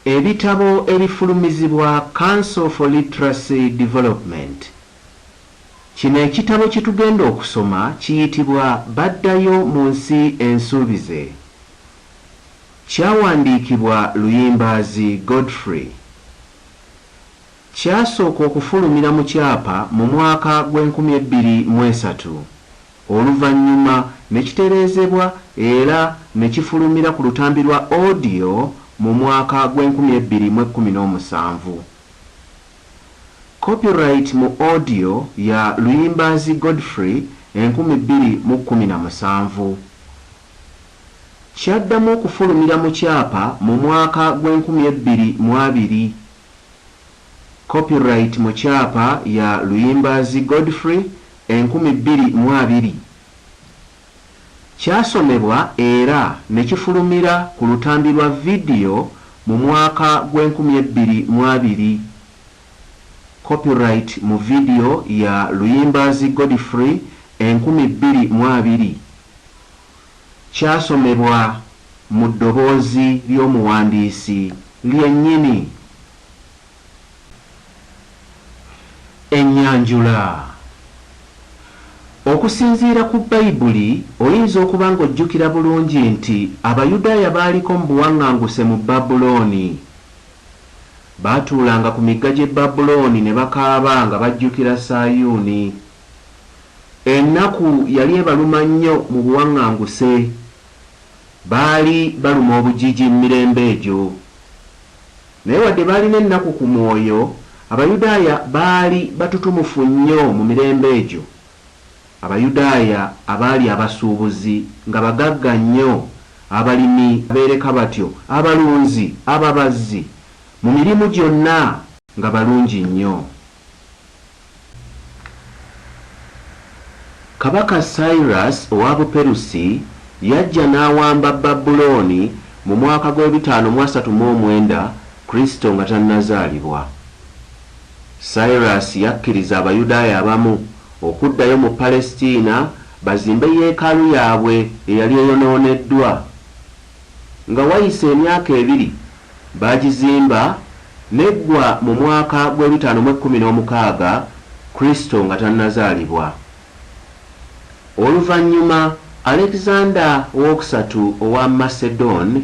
Ebitabo ebifulumizibwa Council for Literacy Development. Kino ekitabo kye tugenda okusoma kiyitibwa Baddayo mu nsi Ensuubize. Kyawandiikibwa Luyimbazi Godfrey. Kyasooka okufulumira mu kyapa mu mwaka gw'2003. Oluvannyuma ne kitereezebwa era ne kifulumira ku lutambi lwa audio mu mwaka gw'2017. Copyright mu audio ya Luyimbazi Godfrey 2017. Kyaddamu okufulumira mu kyapa mu mwaka gw'2002. Copyright mu kyapa ya Luyimbazi Godfrey 2002. Kyasomebwa era ne kifulumira ku lutambi lwa video mu mwaka gw'2002. Copyright mu video ya Luyimbazi Godfrey 2002. Kyasomebwa mu ddoboozi ly'omuwandiisi lyennyini. Ennyanjula. Okusinziira ku Bayibuli oyinza okuba ng'ojjukira bulungi nti Abayudaaya baaliko mu buwaŋŋanguse mu Babulooni. Baatuulanga ku migga gy'e Babulooni ne bakaaba nga bajjukira Sayuuni. Ennaku yali ebaluma nnyo mu buwaŋŋanguse. Baali baluma obujiji mu mirembe egyo. Naye wadde baalina ennaku ku mwoyo, Abayudaaya baali batutumufu nnyo mu mirembe egyo. Abayudaaya abaali abasuubuzi nga bagagga nnyo, abalimi abeereka batyo, abalunzi, ababazzi, mu mirimu gyonna nga balungi nnyo. Kabaka Cyrus owa Buperusi yajja n'awamba Babulooni mu mwaka gw'539 Kristo nga tannazaalibwa. Cyrus yakkiriza Abayudaaya abamu okuddayo mu Palestina bazimbe yeekaalu yaabwe eyali eyonooneddwa. Nga wayise emyaka 2 baagizimba neggwa mu mwaka gw'516 Kristo nga tannazaalibwa. Oluvannyuma Alexander II owa Macedon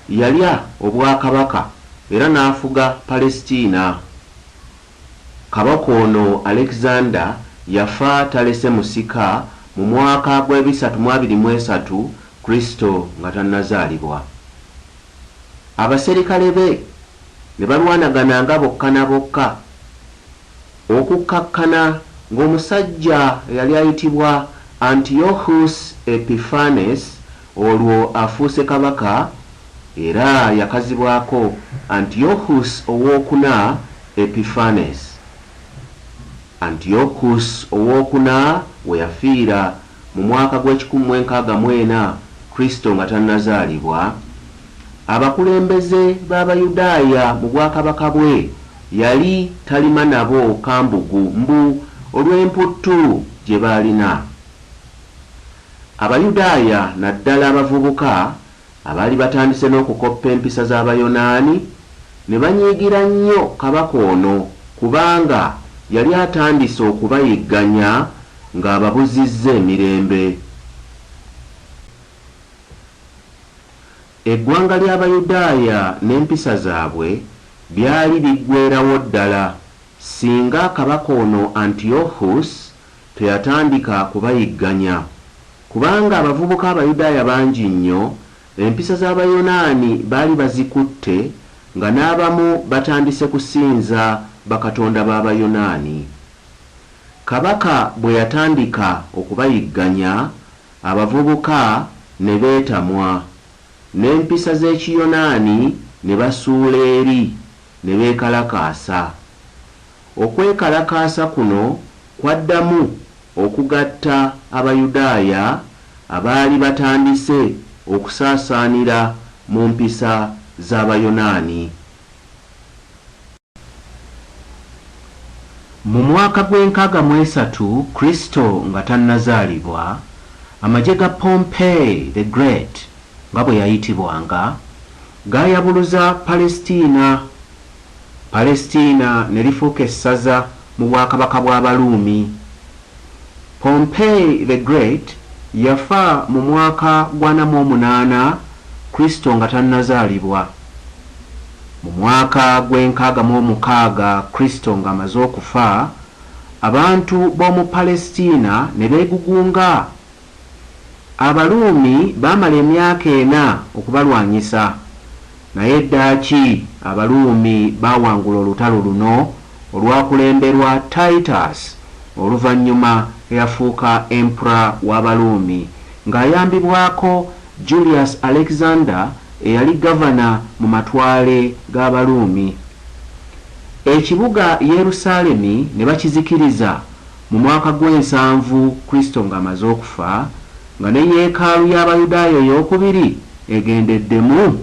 yalya obwakabaka era n'afuga Palestina. Kabaka ono Alexander yafa talese musika mu mwaka gw'323 Kristo nga tannazaalibwa. Abaserikale be ne balwanagana nga bokka na bokka okukkakkana ng'omusajja eyali ayitibwa Antiochus Epiphanes olwo afuuse kabaka era yakazibwako Antiochus owookuna Epiphanes. Antiochus owookuna we yafiira mu mwaka gw'164 Kristo nga tannazaalibwa. Abakulembeze b'Abayudaaya mu bwakabaka bwe yali talima nabo kambugu mbu olw'emputtu gye baalina. Abayudaaya naddala abavubuka abaali batandise n'okukoppa empisa z'Abayonaani ne banyiigira nnyo kabaka ono kubanga yali atandise okubayigganya ng'ababuzizza emirembe. Eggwanga ly'Abayudaaya n'empisa zaabwe byali biggweerawo ddala singa kabaka ono Antiochus teyatandika kubayigganya, kubanga abavubuka Abayudaaya bangi nnyo, empisa z'Abayonaani baali bazikutte nga n'abamu batandise kusinza bakatonda b'Abayonaani. Kabaka bwe yatandika okubayigganya, abavubuka ne beetamwa, n'empisa z'Ekiyonaani ne basuula eri ne beekalakaasa. Okwekalakaasa kuno kwaddamu okugatta Abayudaaya abaali batandise okusaasaanira mu mpisa z'Abayonaani. Mu mwaka gw'603 Kristo nga tannazaalibwa, amagye ga Pompey the Great nga bwe yayitibwanga gayabuluza Palestina ne lifuuka essaza mu bwakabaka bw'Abaruumi. Pompey the Great yafa mu mwaka gwa 48 Kristo nga tannazaalibwa. Mu mwaka gw'6 Kristo nga amaze okufa, abantu b'omu Palestina ne beegugunga. Abaruumi baamala emyaka 4 okubalwanyisa, naye ddaaki Abaruumi baawangula olutalo luno olwakulemberwa Titus oluvannyuma eyafuuka emperor w'Abaruumi ng'ayambibwako Julius Alexander eyali gavana mu matwale g'Abaruumi. Ekibuga Yerusaalemi ne bakizikiriza mu mwaka gw'7 Kristo ng'amaze okufa, nga ne yeekaalu y'Abayudaaya ey'okubiri egendeddemu.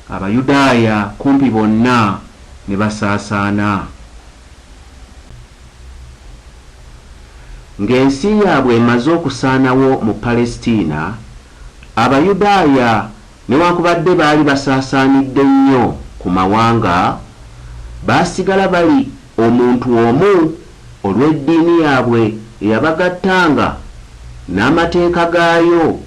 Abayudaaya kumpi bonna ne basaasaana. Ng'ensi yaabwe emaze okusaanawo mu Palestina, Abayudaaya newankubadde baali basaasaanidde nnyo ku mawanga, baasigala bali omuntu omu olw'eddiini yaabwe eyabagattanga n'amateeka gaayo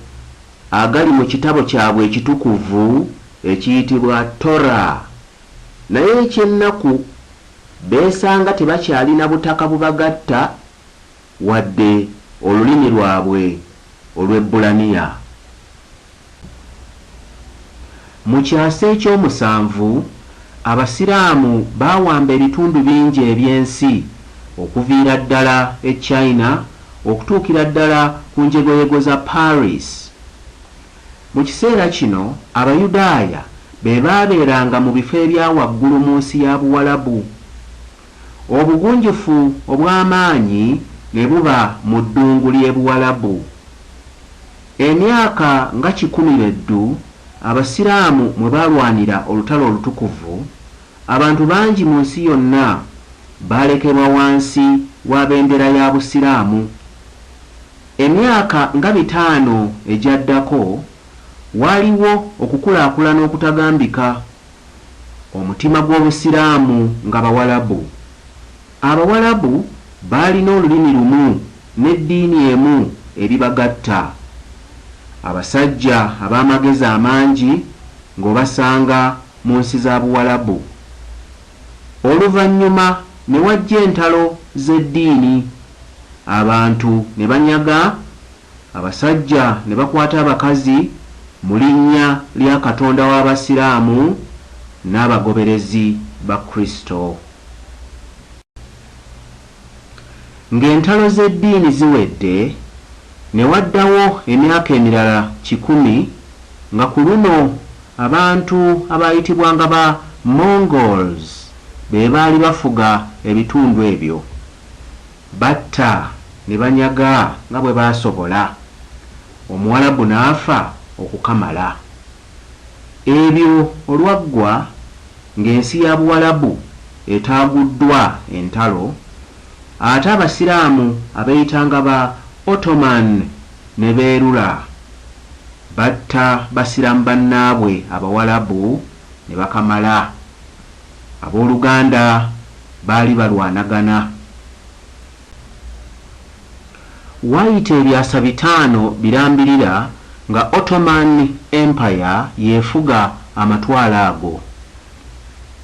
agali mu kitabo kyabwe ekitukuvu ekiyitibwa Torah. Naye ekyennaku beesanga tebakyalina butaka bubagatta wadde olulimi lwabwe olw'Ebbulaniya. Mu kyasa ekyomusanvu Abasiraamu baawamba ebitundu bingi eby'ensi okuviira ddala e China okutuukira ddala ku njegoyego za Paris. Mu kiseera kino Abayudaaya be baabeeranga mu bifo ebya waggulu mu nsi ya Buwalabu. Obugunjufu obw'amaanyi ne buba mu ddungu ly'e Buwalabu. Emyaka nga 100 Abasiraamu mwe baalwanira olutalo olutukuvu, abantu bangi mu nsi yonna baalekebwa wansi wa bendera ya Busiraamu. Emyaka nga 5 egyaddako waaliwo okukulaakulana okutagambika. Omutima gw'Obusiraamu nga Bawalabu. Abawalabu baalina olulimi lumu n'eddiini emu eribagatta. Abasajja ab'amagezi amangi ng'obasanga mu nsi za Buwalabu. Oluvannyuma ne wajja entalo z'eddiini. Abantu ne banyaga, abasajja ne bakwata abakazi mu linnya lya Katonda w'Abasiraamu n'abagoberezi ba Kristo. Ng'entalo z'eddiini ziwedde, ne waddawo emyaka emirala 10 nga ku luno abantu abayitibwanga ba Mongols be baali bafuga ebitundu ebyo. Batta ne banyaga nga bwe baasobola. Omuwalabu n'afa okukamala. Ebyo olwaggwa ng'ensi ya Buwalabu etaaguddwa entalo, ate Abasiraamu abeeyitanga ba Ottoman ne beerula. Batta Basiraamu bannaabwe Abawalabu ne bakamala. Abooluganda baali balwanagana. Waayita ebyasa 5 birambirira nga Ottoman Empire yeefuga amatwalo ago.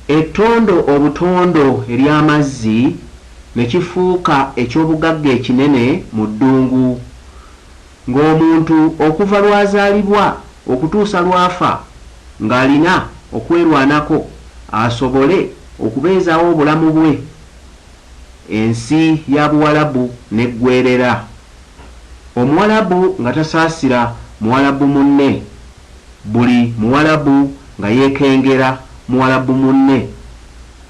Ettondo obutondo ery'amazzi ne kifuuka eky'obugagga ekinene mu ddungu, ng'omuntu okuva lwazaalibwa okutuusa lwafa ng'alina okwerwanako asobole okubeezaawo obulamu bwe. Ensi ya Buwalabu n'eggweerera. Omuwalabu nga tasaasira Muwalabu munne, buli Muwalabu nga yeekengera Muwalabu munne,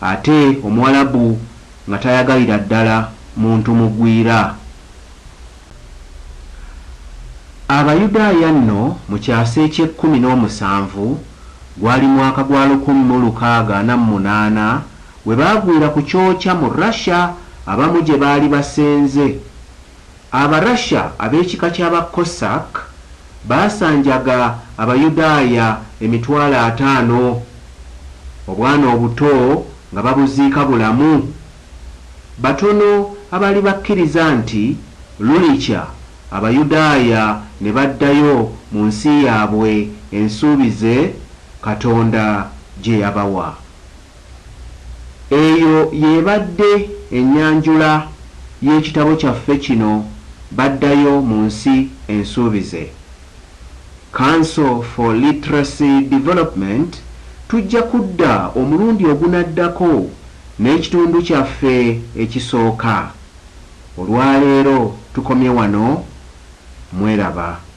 ate Omuwalabu nga tayagalira ddala muntu mugwira. Abayudaaya nno mu kyasa eky'17 gwali mwaka gwa 1648 we baagwira ku kyokya mu Russia abamu gye baali basenze. Abarussia ab'ekika ky'Abacossack baasanjaga abayudaaya 50,000 obwana obuto nga babuziika bulamu. Batono abali bakkiriza nti lulikya abayudaaya ne baddayo mu nsi yaabwe ensuubize Katonda gye yabawa. Eyo y'ebadde ennyanjula y'ekitabo kyaffe kino Baddayo mu nsi ensuubize. Council for Literacy Development tujja kudda omulundi ogunaddako n'ekitundu kyaffe ekisooka. Olwaleero tukomye wano. Mweraba.